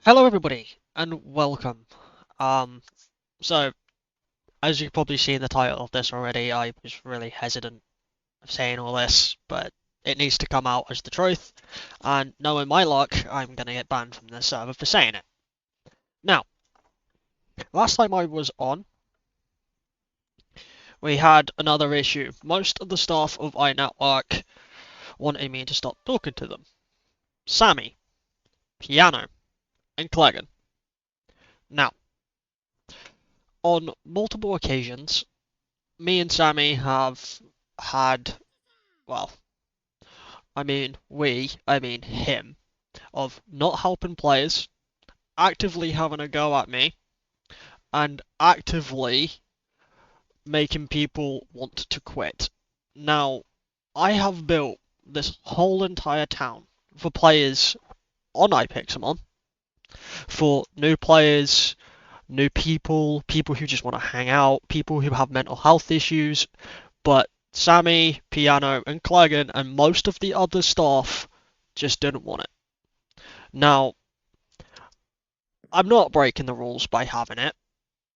Hello everybody and welcome. So as you can probably see in the title of this already, I was really hesitant of saying all this, but it needs to come out as the truth, and knowing my luck, I'm gonna get banned from this server for saying it. Now, last time I was on, we had another issue. Most of the staff of iNetwork wanted me to stop talking to them. Sammy, Piano, and Cleggan. Now, on multiple occasions, me and Sammy have had, well, I mean him, of not helping players, actively having a go at me, and actively making people want to quit. Now, I have built this whole entire town for players on iPIXELMON, for new players, new people who just want to hang out, people who have mental health issues, but Sammy, Piano, and Cleggan, and most of the other staff just didn't want it. Now, I'm not breaking the rules by having it.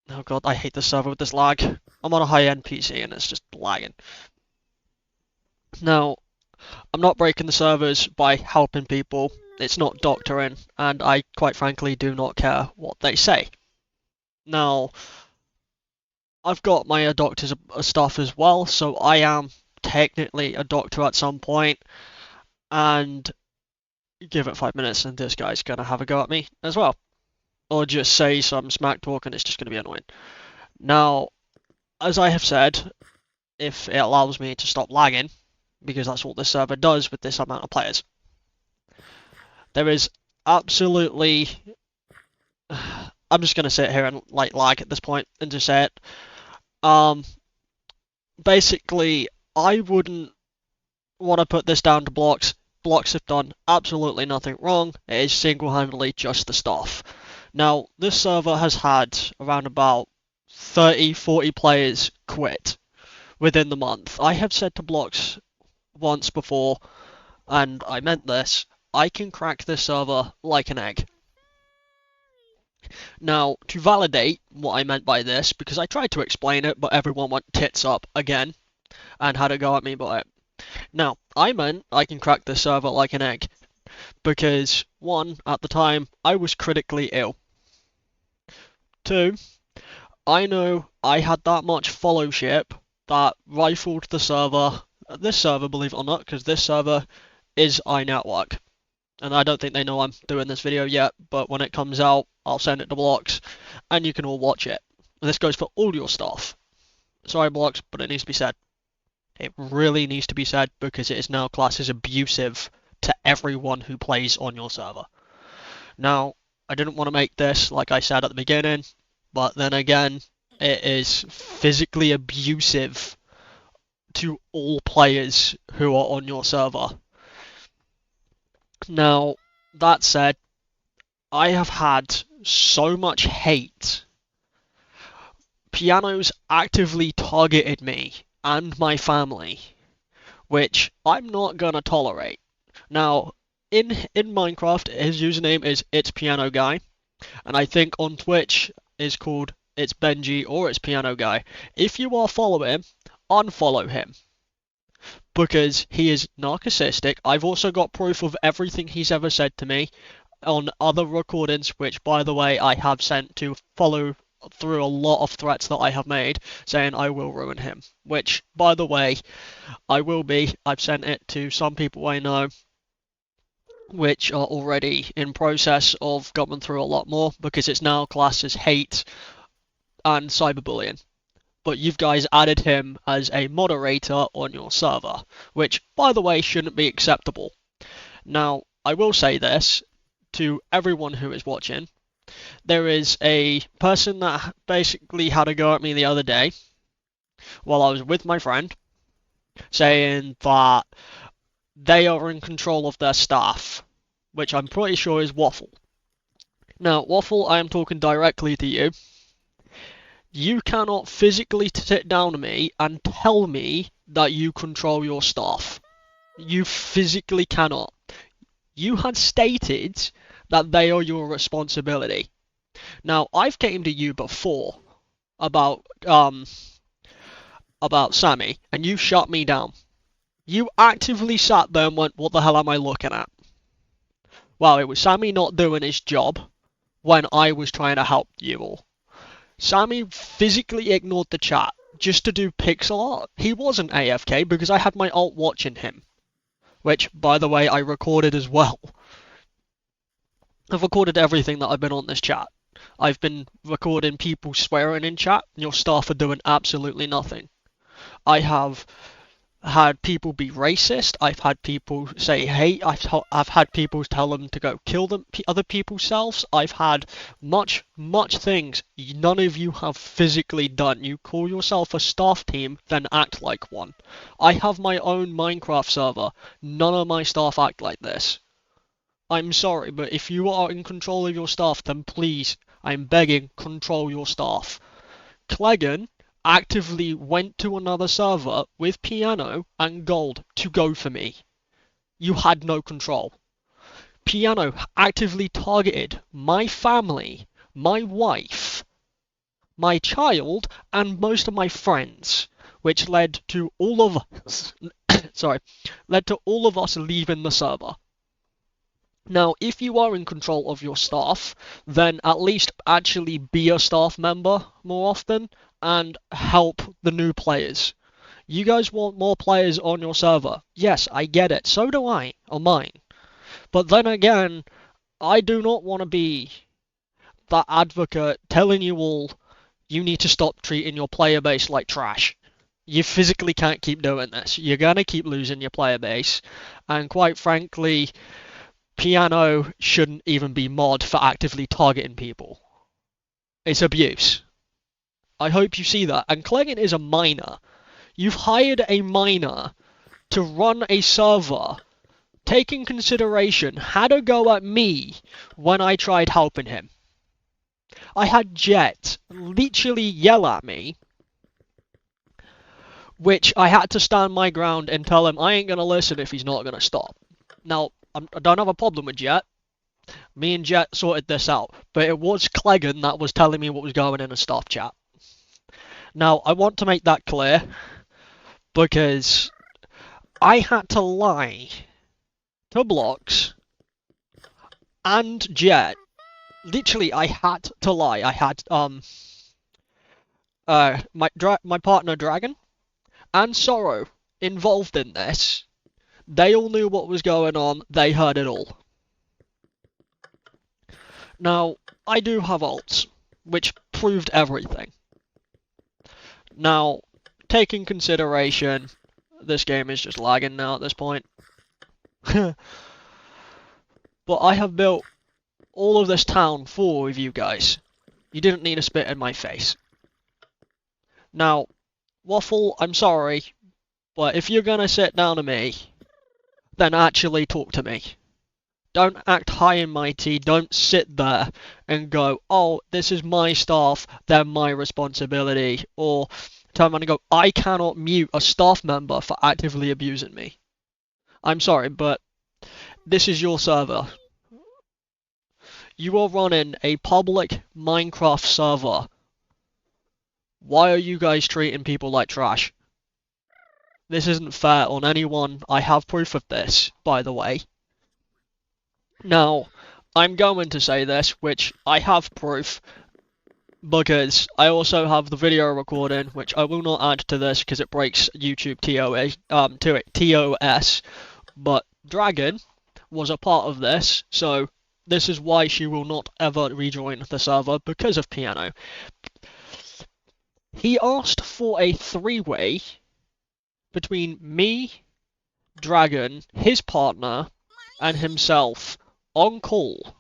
Oh god, I hate this server with this lag. I'm on a high-end PC and it's just lagging. Now, I'm not breaking the servers by helping people. It's not doctoring, and I quite frankly do not care what they say. Now, I've got my doctor's stuff as well, so I am technically a doctor at some point, and give it 5 minutes and this guy's gonna have a go at me as well. Or just say some smack talk and it's just gonna be annoying. Now, as I have said, if it allows me to stop lagging, because that's what this server does with this amount of players, there is absolutely... I'm just gonna sit here and like lag at this point and just say it. Basically, I wouldn't want to put this down to blocks. Blocks have done absolutely nothing wrong. It is single-handedly just the staff. Now, this server has had around about 30-40 players quit within the month. I have said to blocks once before, and I meant this, I can crack this server like an egg. Now, to validate what I meant by this, because I tried to explain it, but everyone went tits up again and had a go at me about it. Now, I meant I can crack this server like an egg, because, one, at the time, I was critically ill. Two, I know I had that much followship that rifled the server, this server, believe it or not, because this server is iNetwork. And I don't think they know I'm doing this video yet, but when it comes out, I'll send it to blocks, and you can all watch it. And this goes for all your stuff. Sorry, blocks, but it needs to be said. It really needs to be said, because it is now classed as abusive to everyone who plays on your server. Now, I didn't want to make this, like I said at the beginning, but then again, it is physically abusive to all players who are on your server. Now, that said, I have had so much hate. Piano's actively targeted me and my family, which I'm not gonna tolerate. Now, in Minecraft, his username is It's Piano Guy, and I think on Twitch is called It's Benji or It's Piano Guy. If you are following him, unfollow him, because he is narcissistic. I've also got proof of everything he's ever said to me on other recordings, which, by the way, I have sent to follow through a lot of threats that I have made, saying I will ruin him. Which, by the way, I will be. I've sent it to some people I know, which are already in process of going through a lot more, because it's now classed as hate and cyberbullying. But you guys added him as a moderator on your server, which, by the way, shouldn't be acceptable. Now, I will say this to everyone who is watching. There is a person that basically had a go at me the other day while I was with my friend, saying that they are in control of their staff, which I'm pretty sure is Waffle. Now, Waffle, I am talking directly to you. You cannot physically sit down to me and tell me that you control your staff. You physically cannot. You had stated that they are your responsibility. Now, I've came to you before about Sammy, and you shut me down. You actively sat there and went, "What the hell am I looking at?" Well, it was Sammy not doing his job when I was trying to help you all. Sammy physically ignored the chat just to do pixel art. He wasn't AFK because I had my alt watching him, which, by the way, I recorded as well. I've recorded everything that I've been on this chat. I've been recording people swearing in chat, and your staff are doing absolutely nothing. I have had people be racist. I've had people say hate. I've had people tell them to go kill other people's selves. I've had much things none of you have physically done. You call yourself a staff team, then act like one. I have my own Minecraft server. None of my staff act like this. I'm sorry, but if you are in control of your staff, then please, I'm begging, control your staff. Cleggan actively went to another server with Piano and Gold to go for me. You had no control. Piano actively targeted my family, my wife, my child, and most of my friends, which led to all of us leaving the server. Now, if you are in control of your staff, then at least actually be a staff member more often and help the new players. You guys want more players on your server. Yes, I get it. So do I, on mine. But then again, I do not want to be that advocate telling you all you need to stop treating your player base like trash. You physically can't keep doing this. You're going to keep losing your player base. And quite frankly, Piano shouldn't even be mod for actively targeting people. It's abuse. I hope you see that. And Cleggan is a miner. You've hired a miner to run a server, taking consideration had a go at me when I tried helping him. I had Jet literally yell at me, which I had to stand my ground and tell him I ain't gonna listen if he's not gonna stop. Now, I don't have a problem with Jet. Me and Jet sorted this out, but it was Cleggan that was telling me what was going in a staff chat. Now, I want to make that clear, because I had to lie to Blocks and Jet. Literally, I had to lie. I had my partner Dragon and Sorrow involved in this. They all knew what was going on. They heard it all. Now, I do have alts, which proved everything. Now, taking consideration, this game is just lagging now at this point. But I have built all of this town for all of you guys. You didn't need to spit in my face. Now, Waffle, I'm sorry, but if you're gonna sit down to me, then actually talk to me. Don't act high and mighty, don't sit there and go, "Oh, this is my staff, they're my responsibility," or turn around and go, "I cannot mute a staff member for actively abusing me." I'm sorry, but this is your server. You are running a public Minecraft server. Why are you guys treating people like trash? This isn't fair on anyone. I have proof of this, by the way. Now, I'm going to say this, which I have proof, because I also have the video recording, which I will not add to this because it breaks YouTube TOS, but Dragon was a part of this, so this is why she will not ever rejoin the server, because of Piano. He asked for a three-way between me, Dragon, his partner, and himself on call.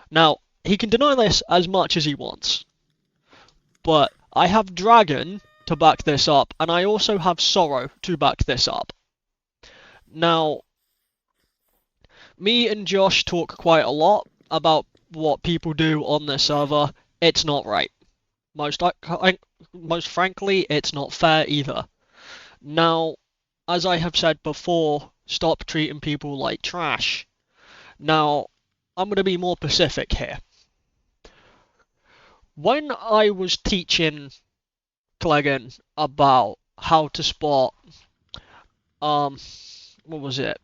Now, he can deny this as much as he wants, but I have Dragon to back this up, and I also have Sorrow to back this up. Now, me and Josh talk quite a lot about what people do on this server. It's not right. Most frankly, it's not fair either. Now, as I have said before, stop treating people like trash. Now, I'm going to be more specific here. When I was teaching Cleggan about how to spot, what was it?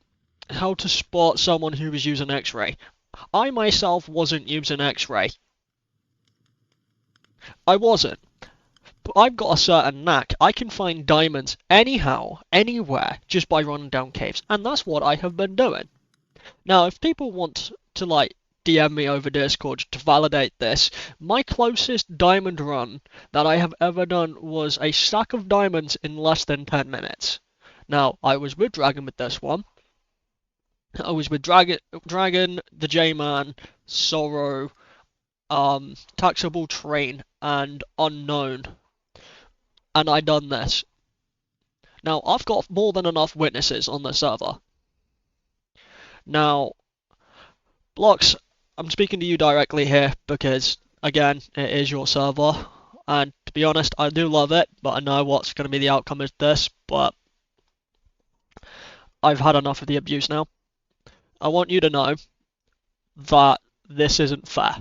How to spot someone who was using X-ray. I myself wasn't using X-ray. I wasn't. But I've got a certain knack. I can find diamonds anyhow, anywhere, just by running down caves. And that's what I have been doing. Now, if people want to, like, DM me over Discord to validate this, my closest diamond run that I have ever done was a stack of diamonds in less than 10 minutes. Now, I was with Dragon with this one. I was with Dragon, the J-Man, Sorrow, Taxable Train, and Unknown. And I done this. Now, I've got more than enough witnesses on the server. Now, Blocks, I'm speaking to you directly here because, again, it is your server. And to be honest, I do love it, but I know what's going to be the outcome of this, but I've had enough of the abuse now. I want you to know that this isn't fair.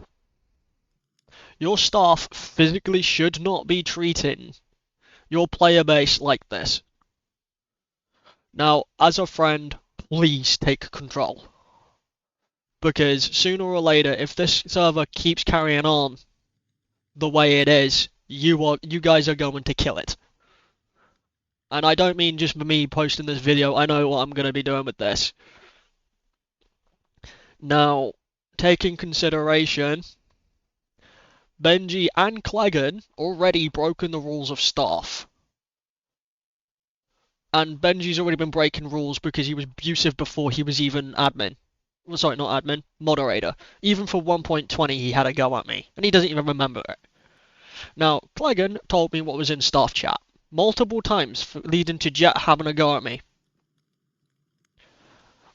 Your staff physically should not be treating your player base like this. Now, as a friend, please take control. Because sooner or later, if this server keeps carrying on the way it is, you guys are going to kill it. And I don't mean just for me posting this video, I know what I'm going to be doing with this. Now, taking consideration, Benji and Cleggan already broken the rules of staff. And Benji's already been breaking rules because he was abusive before he was even admin. Well, sorry, not admin, moderator. Even for 1.20 he had a go at me, and he doesn't even remember it. Now, Cleggan told me what was in staff chat multiple times, leading to Jet having a go at me,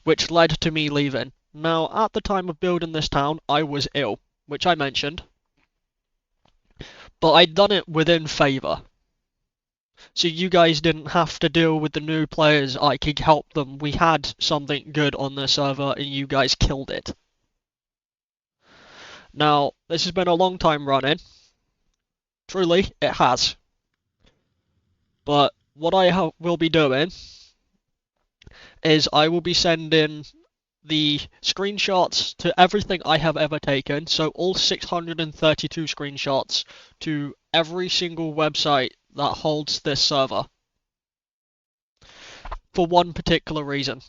which led to me leaving. Now, at the time of building this town, I was ill, which I mentioned, but I'd done it within favour. So you guys didn't have to deal with the new players, I could help them. We had something good on the server and you guys killed it. Now, this has been a long time running. Truly, it has. But what I will be doing is I will be sending the screenshots to everything I have ever taken, so all 632 screenshots to every single website that holds this server. For one particular reason.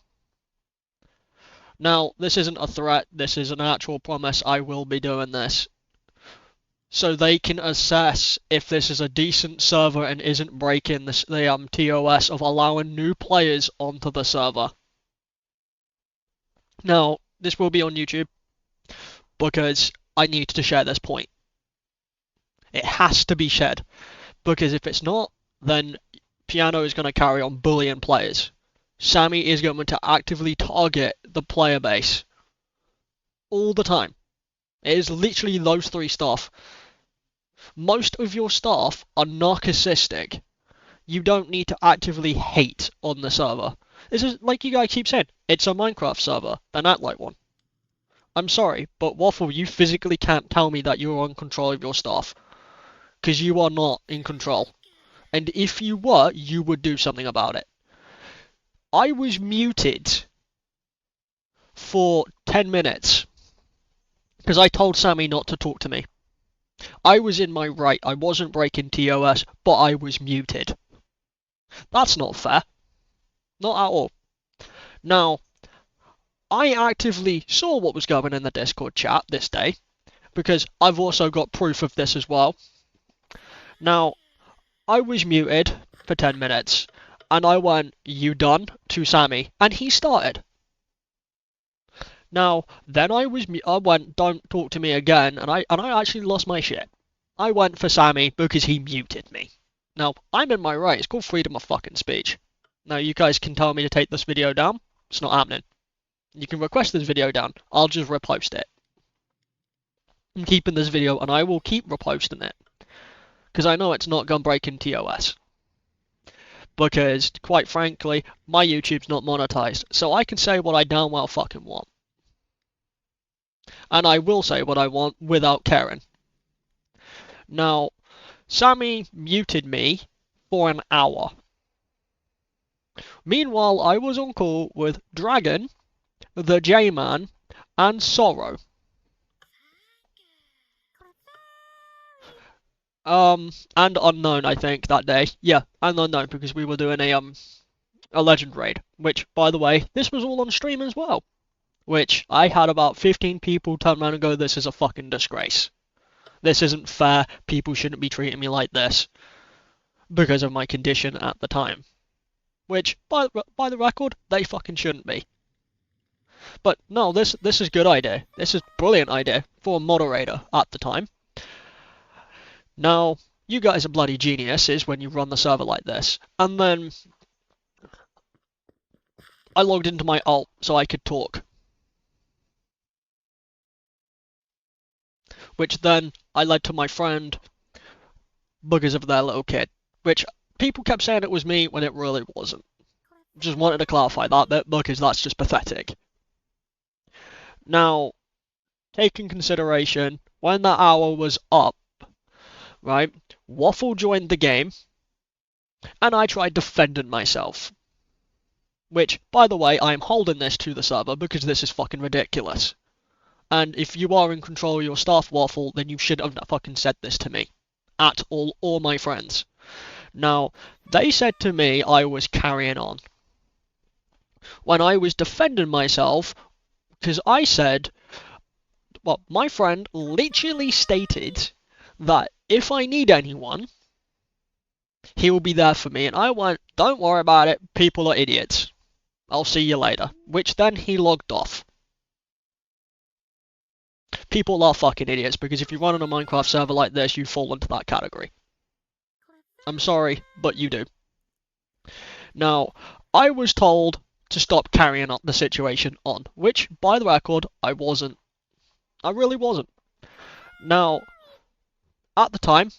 Now, this isn't a threat, this is an actual promise, I will be doing this. So they can assess if this is a decent server and isn't breaking the TOS of allowing new players onto the server. Now, this will be on YouTube, because I need to share this point. It has to be shared, because if it's not, then Piano is going to carry on bullying players. Sammy is going to actively target the player base all the time. It is literally those three staff. Most of your staff are narcissistic. You don't need to actively hate on the server. This is, like you guys keep saying, it's a Minecraft server, then act like one. I'm sorry, but Waffle, you physically can't tell me that you're in control of your staff. Because you are not in control. And if you were, you would do something about it. I was muted for 10 minutes. Because I told Sammy not to talk to me. I was in my right, I wasn't breaking TOS, but I was muted. That's not fair. Not at all. Now, I actively saw what was going in the Discord chat this day, because I've also got proof of this as well. Now, I was muted for 10 minutes, and I went, "You done?" to Sammy, and he started. Now, then I went, "Don't talk to me again," and I actually lost my shit. I went for Sammy because he muted me. Now, I'm in my right, it's called freedom of fucking speech. Now, you guys can tell me to take this video down, it's not happening. You can request this video down, I'll just repost it. I'm keeping this video, and I will keep reposting it. Because I know it's not gun breaking TOS. Because, quite frankly, my YouTube's not monetized, so I can say what I damn well fucking want. and I will say what I want without caring. Now, Sammy muted me for an hour. Meanwhile, I was on call with Dragon, the J-Man, and Sorrow. And Unknown, I think, that day. Yeah, and Unknown, because we were doing a Legend raid. Which, by the way, this was all on stream as well. Which, I had about 15 people turn around and go, this is a fucking disgrace. This isn't fair, people shouldn't be treating me like this. Because of my condition at the time. Which, by the record, they fucking shouldn't be. But no, this is a good idea. This is a brilliant idea for a moderator at the time. Now, you guys are bloody geniuses when you run the server like this. And then I logged into my alt so I could talk. Which then I led to my friend because of their little kid. Which people kept saying it was me when it really wasn't. Just wanted to clarify that bit because that's just pathetic. Now, take in consideration, when that hour was up, right, Waffle joined the game, and I tried defending myself. Which, by the way, I'm holding this to the server because this is fucking ridiculous. And if you are in control of your staff, Waffle, then you should have fucking said this to me. At all, or my friends. Now, they said to me I was carrying on. When I was defending myself, because I said, well, my friend literally stated that if I need anyone, he will be there for me. And I went, don't worry about it, people are idiots. I'll see you later. Which then he logged off. People are fucking idiots, because if you run on a Minecraft server like this, you fall into that category. I'm sorry, but you do. Now, I was told to stop carrying up the situation on, which, by the record, I wasn't. I really wasn't. Now, at the time,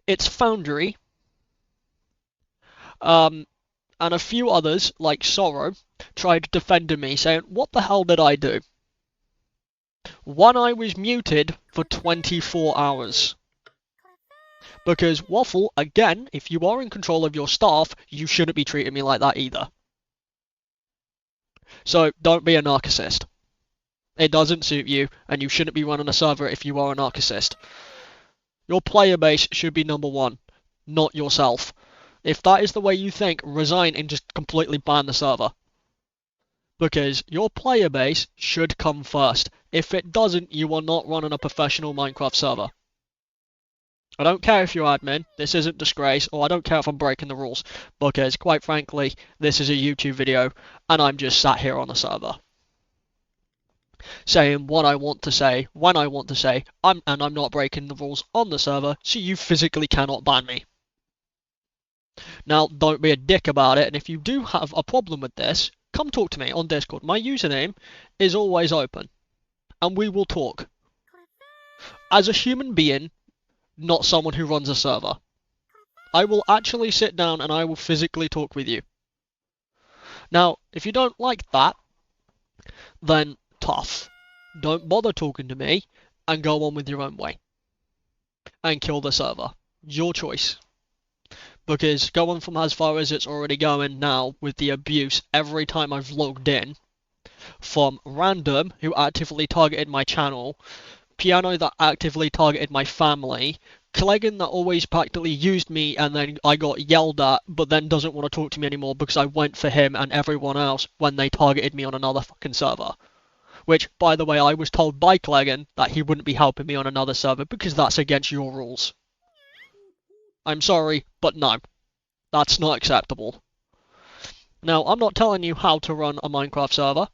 it's Foundry, and a few others, like Sorrow, tried defending me, saying, what the hell did I do? One, I was muted for 24 hours. Because Waffle, again, if you are in control of your staff, you shouldn't be treating me like that either. So, don't be a narcissist. It doesn't suit you, and you shouldn't be running a server if you are a narcissist. Your player base should be number one, not yourself. If that is the way you think, resign and just completely ban the server. Because your player base should come first. If it doesn't, you are not running a professional Minecraft server. I don't care if you're admin, this isn't disgrace, or I don't care if I'm breaking the rules, because, quite frankly, this is a YouTube video, and I'm just sat here on a server. Saying what I want to say, when I want to say, and I'm not breaking the rules on the server, so you physically cannot ban me. Now, don't be a dick about it, and if you do have a problem with this, come talk to me on Discord. My username is always open, and we will talk. As a human being, not someone who runs a server. I will actually sit down and I will physically talk with you. Now, if you don't like that, then tough. Don't bother talking to me and go on with your own way. And kill the server. Your choice. Because going from as far as it's already going now with the abuse every time I've logged in, from Random, who actively targeted my channel, Piano that actively targeted my family, Cleggan that always practically used me and then I got yelled at, but then doesn't want to talk to me anymore because I went for him and everyone else when they targeted me on another fucking server. Which, by the way, I was told by Cleggan that he wouldn't be helping me on another server because that's against your rules. I'm sorry, but no. That's not acceptable. Now, I'm not telling you how to run a Minecraft server.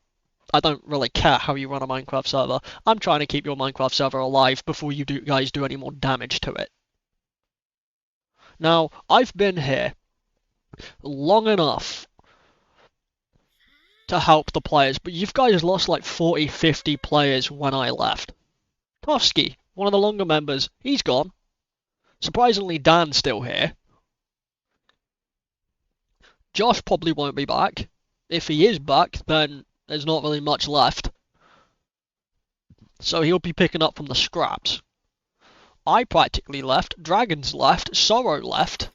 I don't really care how you run a Minecraft server. I'm trying to keep your Minecraft server alive before you guys do any more damage to it. Now, I've been here long enough to help the players, but you guys lost like 40, 50 players when I left. Toski, one of the longer members, he's gone. Surprisingly, Dan's still here. Josh probably won't be back. If he is back, then there's not really much left. So he'll be picking up from the scraps. I practically left, Dragons left, Sorrow left.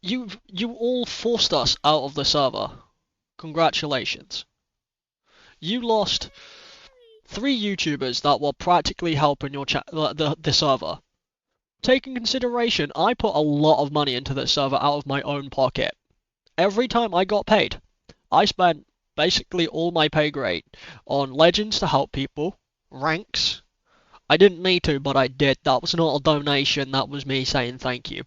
You all forced us out of the server. Congratulations. You lost 3 YouTubers that were practically helping your the server. Take in consideration, I put a lot of money into this server out of my own pocket. Every time I got paid, I spent basically all my pay grade on legends to help people, ranks. I didn't need to, but I did. That was not a donation, that was me saying thank you.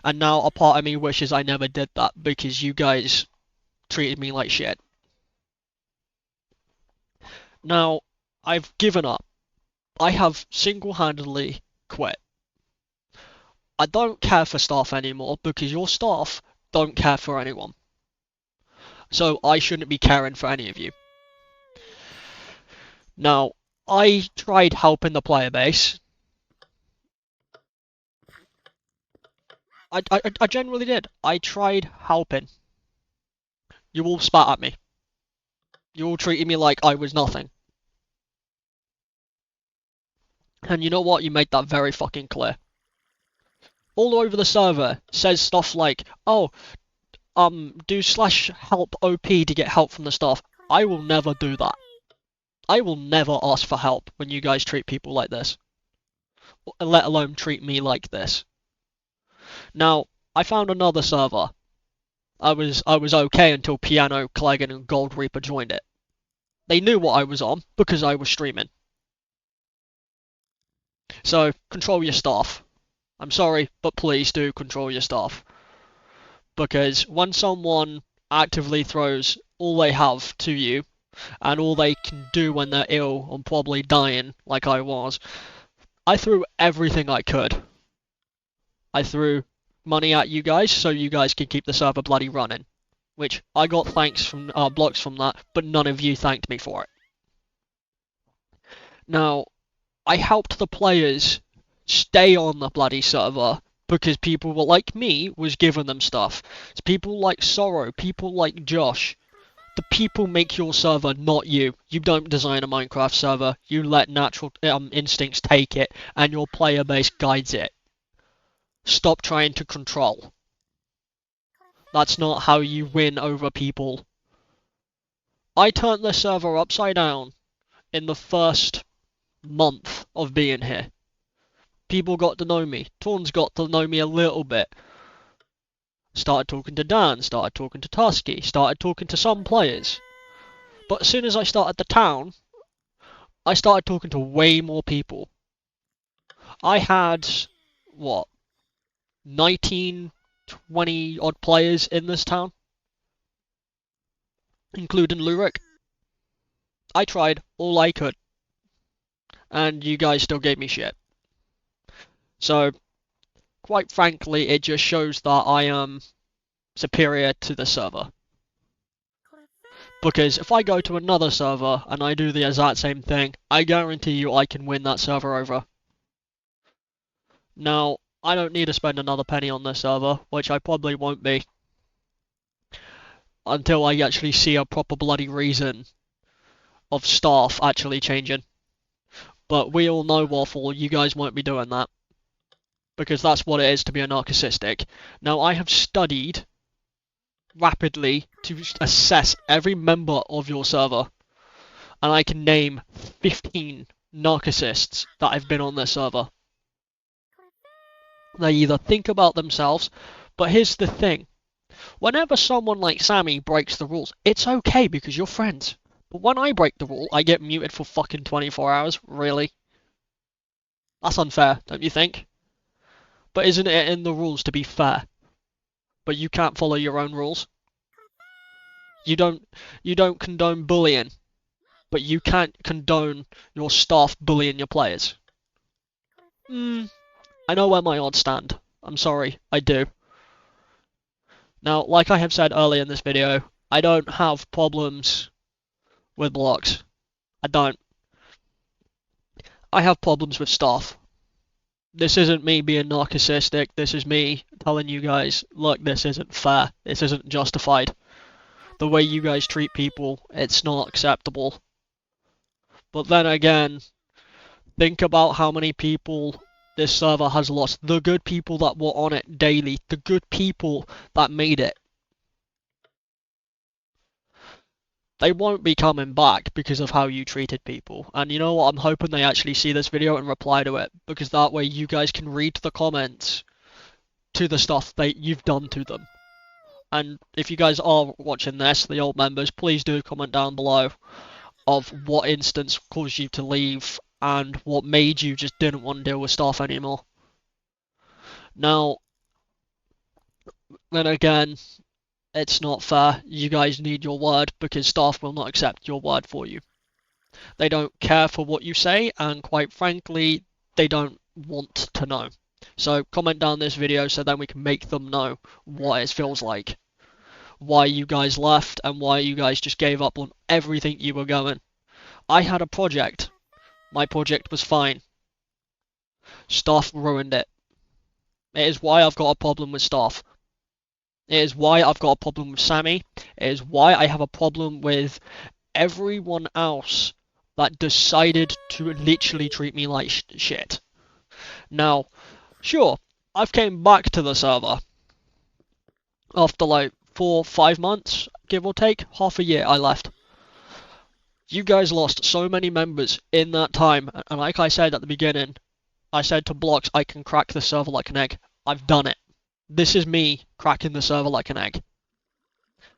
And now a part of me wishes I never did that because you guys treated me like shit. Now, I've given up. I have single-handedly quit. I don't care for staff anymore because your staff don't care for anyone. So I shouldn't be caring for any of you. Now, I tried helping the player base. I genuinely did. I tried helping. You all spat at me. You all treated me like I was nothing. And you know what? You made that very fucking clear. All over the server says stuff like, oh, do /help OP to get help from the staff. I will never do that. I will never ask for help when you guys treat people like this. Let alone treat me like this. Now, I found another server. I was okay until Piano, Cleggan and Gold Reaper joined it. They knew what I was on because I was streaming. So, control your staff. I'm sorry, but please do control your staff. Because when someone actively throws all they have to you, and all they can do when they're ill and probably dying, like I was, I threw everything I could. I threw money at you guys so you guys can keep the server bloody running. Which, I got thanks from blocks from that, but none of you thanked me for it. Now, I helped the players stay on the bloody server because people were like me was giving them stuff. It's people like Sorrow, people like Josh. The people make your server, not you. You don't design a Minecraft server. You let natural instincts take it, and your player base guides it. Stop trying to control. That's not how you win over people. I turned the server upside down in the first month of being here. People got to know me. Torns got to know me a little bit. Started talking to Dan, started talking to Tusky, started talking to some players. But as soon as I started the town, I started talking to way more people. I had, what, 19, 20 odd players in this town, including Lurik. I tried all I could, and you guys still gave me shit. So, quite frankly, it just shows that I am superior to the server. Because if I go to another server and I do the exact same thing, I guarantee you I can win that server over. Now, I don't need to spend another penny on this server, which I probably won't be. Until I actually see a proper bloody reason of staff actually changing. But we all know, Waffle, you guys won't be doing that. Because that's what it is to be a narcissistic. Now, I have studied rapidly to assess every member of your server. And I can name 15 narcissists that have been on this server. They either think about themselves, but here's the thing. Whenever someone like Sammy breaks the rules, it's okay because you're friends. But when I break the rule, I get muted for fucking 24 hours. Really? That's unfair, don't you think? But isn't it in the rules to be fair? But you can't follow your own rules. You don't condone bullying, but you can't condone your staff bullying your players. I know where my odds stand. I'm sorry, I do. Now, like I have said earlier in this video, I don't have problems with blocks. I don't. I have problems with staff. This isn't me being narcissistic, this is me telling you guys, look, this isn't fair, this isn't justified. The way you guys treat people, it's not acceptable. But then again, think about how many people this server has lost. The good people that were on it daily. The good people that made it. They won't be coming back because of how you treated people. And you know what? I'm hoping they actually see this video and reply to it, because that way you guys can read the comments to the stuff that you've done to them. And if you guys are watching this, the old members, please do comment down below of what instance caused you to leave and what made you just didn't want to deal with staff anymore. Now, then again, it's not fair. You guys need your word, because staff will not accept your word for you. They don't care for what you say, and quite frankly, they don't want to know. So comment down this video so then we can make them know what it feels like. Why you guys left and why you guys just gave up on everything you were going. I had a project. My project was fine. Staff ruined it. It is why I've got a problem with staff. It is why I've got a problem with Sammy. It is why I have a problem with everyone else that decided to literally treat me like shit. Now, sure, I've came back to the server after like 4 or 5 months, give or take, half a year I left. You guys lost so many members in that time, and like I said at the beginning, I said to Blocks, I can crack the server like an egg. I've done it. This is me cracking the server like an egg.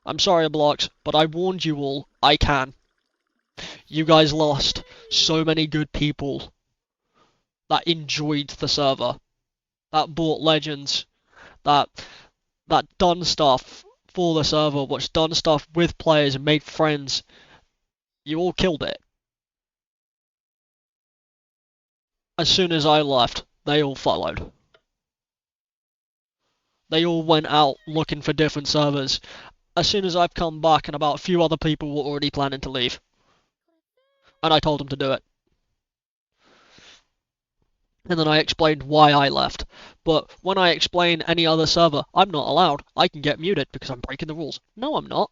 I'm sorry, Blocks, but I warned you all, I can. You guys lost so many good people that enjoyed the server, that bought legends, that done stuff for the server, which done stuff with players and made friends. You all killed it. As soon as I left, they all followed. They all went out looking for different servers. As soon as I've come back, and about a few other people were already planning to leave. And I told them to do it. And then I explained why I left. But when I explain any other server, I'm not allowed. I can get muted because I'm breaking the rules. No, I'm not.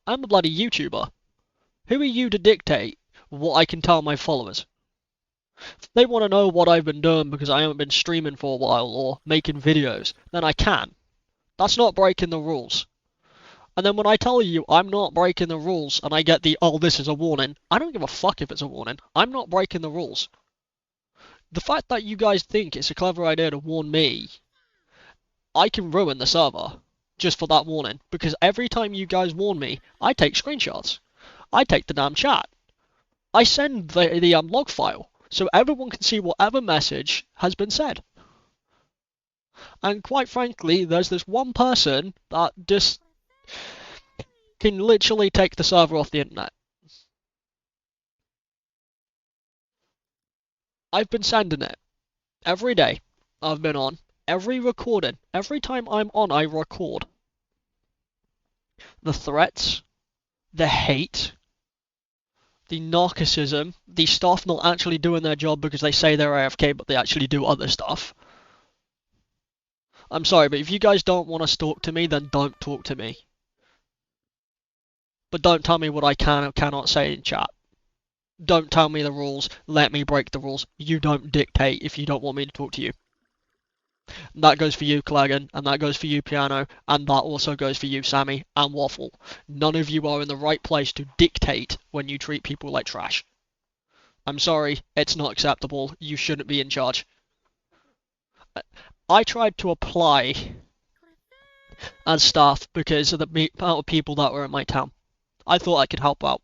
I'm a bloody YouTuber. Who are you to dictate what I can tell my followers? If they want to know what I've been doing because I haven't been streaming for a while or making videos, then I can. That's not breaking the rules. And then when I tell you I'm not breaking the rules and I get the, oh, this is a warning, I don't give a fuck if it's a warning. I'm not breaking the rules. The fact that you guys think it's a clever idea to warn me, I can ruin the server just for that warning. Because every time you guys warn me, I take screenshots. I take the damn chat. I send the log file so everyone can see whatever message has been said. And quite frankly, there's this one person that just can literally take the server off the internet. I've been sending it every day. I've been on every recording. Every time I'm on, I record the threats, the hate, the narcissism, the staff not actually doing their job because they say they're AFK but they actually do other stuff. I'm sorry, but if you guys don't want to talk to me, then don't talk to me. But don't tell me what I can or cannot say in chat. Don't tell me the rules, let me break the rules. You don't dictate if you don't want me to talk to you. And that goes for you, Klagan, and that goes for you, Piano, and that also goes for you, Sammy, and Waffle. None of you are in the right place to dictate when you treat people like trash. I'm sorry, it's not acceptable. You shouldn't be in charge. I tried to apply as staff because of the amount of people that were in my town. I thought I could help out.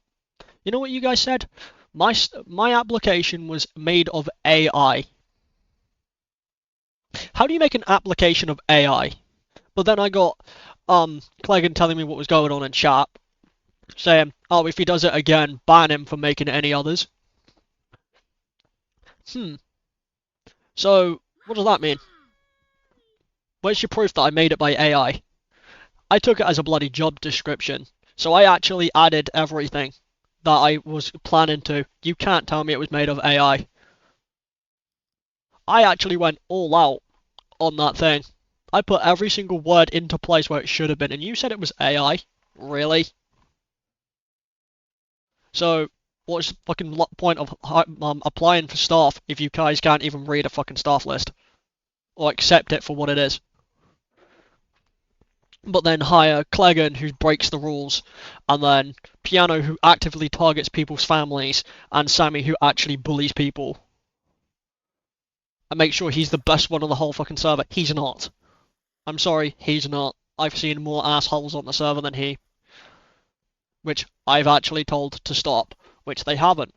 You know what you guys said? My application was made of AI. How do you make an application of AI? But then I got Cleggan telling me what was going on in chat, saying, oh, if he does it again, ban him for making any others. So, what does that mean? Where's your proof that I made it by AI? I took it as a bloody job description, so I actually added everything that I was planning to. You can't tell me it was made of AI. I actually went all out on that thing. I put every single word into place where it should have been, and you said it was AI? Really? So, What's the fucking point of applying for staff if you guys can't even read a fucking staff list? Or accept it for what it is? But then hire Cleggan, who breaks the rules, and then Piano, who actively targets people's families, and Sammy, who actually bullies people. And make sure he's the best one on the whole fucking server. He's not. I'm sorry, he's not. I've seen more assholes on the server than he. Which I've actually told to stop, which they haven't.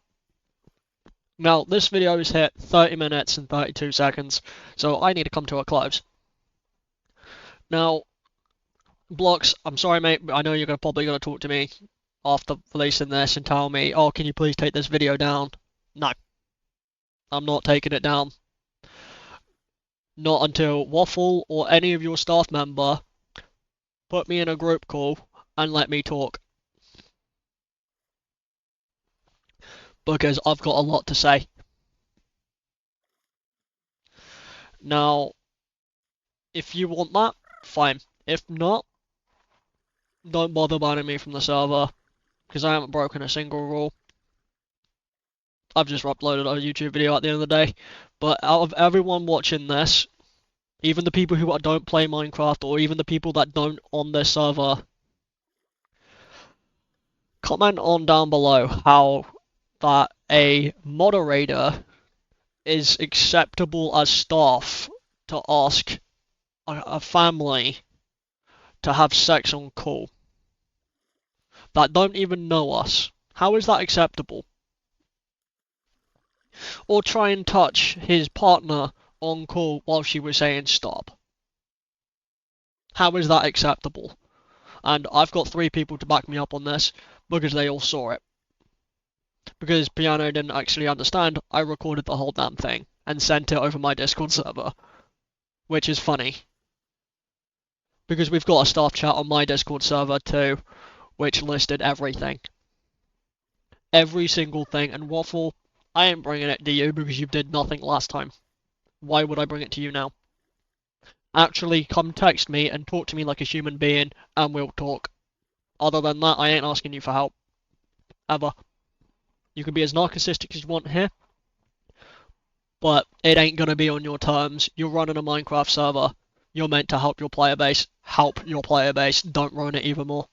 Now, this video has hit 30 minutes and 32 seconds, so I need to come to a close. Now, Blocks, I'm sorry mate, but I know you're probably going to talk to me after releasing this and tell me, oh, can you please take this video down? No. I'm not taking it down. Not until Waffle or any of your staff member put me in a group call and let me talk. Because I've got a lot to say. Now, if you want that, fine. If not, don't bother banning me from the server, because I haven't broken a single rule. I've just uploaded a YouTube video at the end of the day. But out of everyone watching this, even the people who don't play Minecraft, or even the people that don't on this server, comment on down below how that a moderator is acceptable as staff to ask a family to have sex on call that don't even know us. How is that acceptable? Or try and touch his partner on call while she was saying stop. How is that acceptable? And I've got 3 people to back me up on this because they all saw it. Because Piano didn't actually understand, I recorded the whole damn thing and sent it over my Discord server. Which is funny. Because we've got a staff chat on my Discord server too, which listed everything. Every single thing. And Waffle, I ain't bringing it to you because you did nothing last time. Why would I bring it to you now? Actually, come text me and talk to me like a human being, and we'll talk. Other than that, I ain't asking you for help. Ever. You can be as narcissistic as you want here, but it ain't gonna be on your terms. You're running a Minecraft server. You're meant to help your player base. Help your player base. Don't ruin it even more.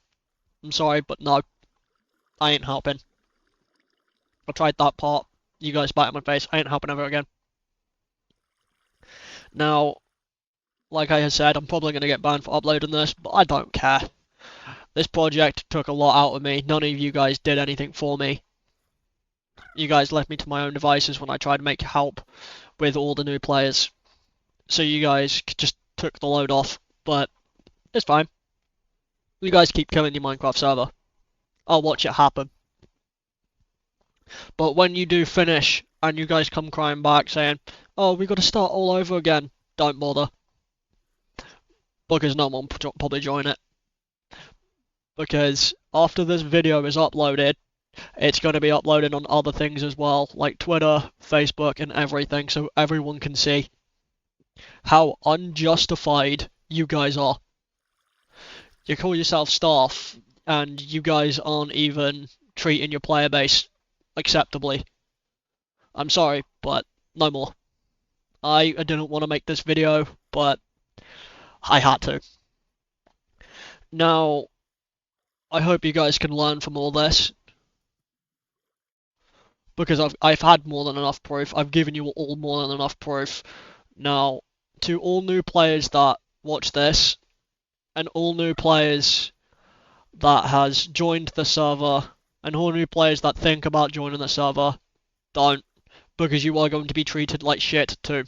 I'm sorry, but no. I ain't helping. I tried that part. You guys bite in my face. I ain't helping ever again. Now, like I had said, I'm probably going to get banned for uploading this, but I don't care. This project took a lot out of me. None of you guys did anything for me. You guys left me to my own devices when I tried to make help with all the new players. So you guys just took the load off, but it's fine. You guys keep killing your Minecraft server. I'll watch it happen. But when you do finish, and you guys come crying back saying, oh, we got to start all over again, don't bother. Because no one will probably join it. Because after this video is uploaded, it's going to be uploaded on other things as well, like Twitter, Facebook, and everything, so everyone can see how unjustified you guys are. You call yourself staff, and you guys aren't even treating your player base acceptably. I'm sorry, but no more. I didn't want to make this video, but I had to. Now, I hope you guys can learn from all this. Because I've had more than enough proof. I've given you all more than enough proof. Now, to all new players that watch this, and all new players that has joined the server, and all new players that think about joining the server, don't. Because you are going to be treated like shit too.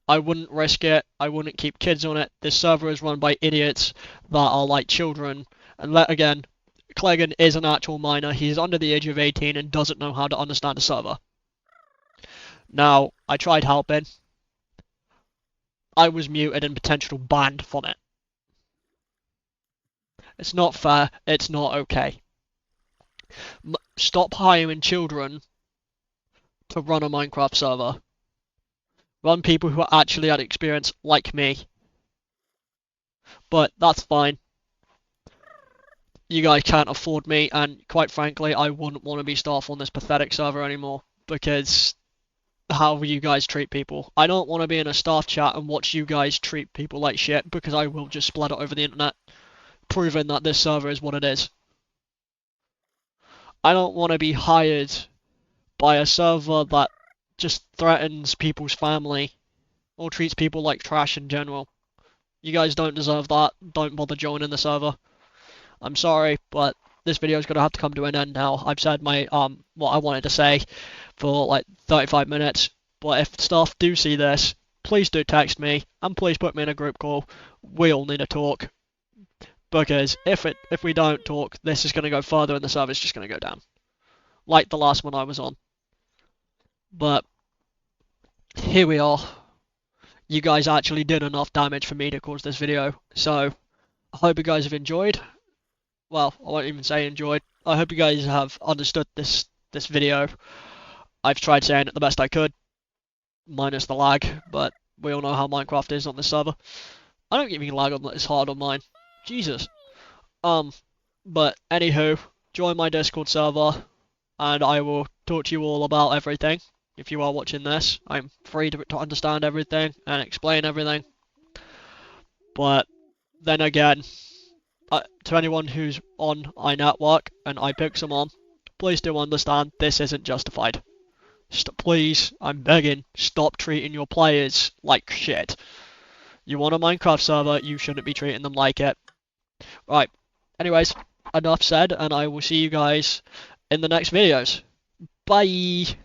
I wouldn't risk it. I wouldn't keep kids on it. This server is run by idiots that are like children. And again, Cleggan is an actual minor. He's under the age of 18 and doesn't know how to understand a server. Now, I tried helping. I was muted and potentially banned from it. It's not fair. It's not okay. Stop hiring children to run a Minecraft server. Run people who are actually had experience, like me. But that's fine. You guys can't afford me, and quite frankly, I wouldn't want to be staff on this pathetic server anymore because how you guys treat people. I don't want to be in a staff chat and watch you guys treat people like shit because I will just splat it over the internet, proving that this server is what it is. I don't want to be hired by a server that just threatens people's family or treats people like trash in general. You guys don't deserve that. Don't bother joining the server. I'm sorry, but this video is gonna have to come to an end now. I've said my what I wanted to say for like 35 minutes. But if staff do see this, please do text me and please put me in a group call. We all need to talk because if we don't talk, this is gonna go further and the server's just gonna go down, like the last one I was on. But here we are. You guys actually did enough damage for me to cause this video, so I hope you guys have enjoyed. Well, I won't even say enjoyed. I hope you guys have understood this video. I've tried saying it the best I could, minus the lag, but we all know how Minecraft is on this server. I don't even lag on this hard on mine. Jesus. But anywho, join my Discord server, and I will talk to you all about everything. If you are watching this, I'm free to understand everything and explain everything. But then again, to anyone who's on iNetwork and I PIXELMON, please do understand this isn't justified. Please, I'm begging, stop treating your players like shit. You want a Minecraft server, you shouldn't be treating them like it. Right, anyways, enough said, and I will see you guys in the next videos. Bye!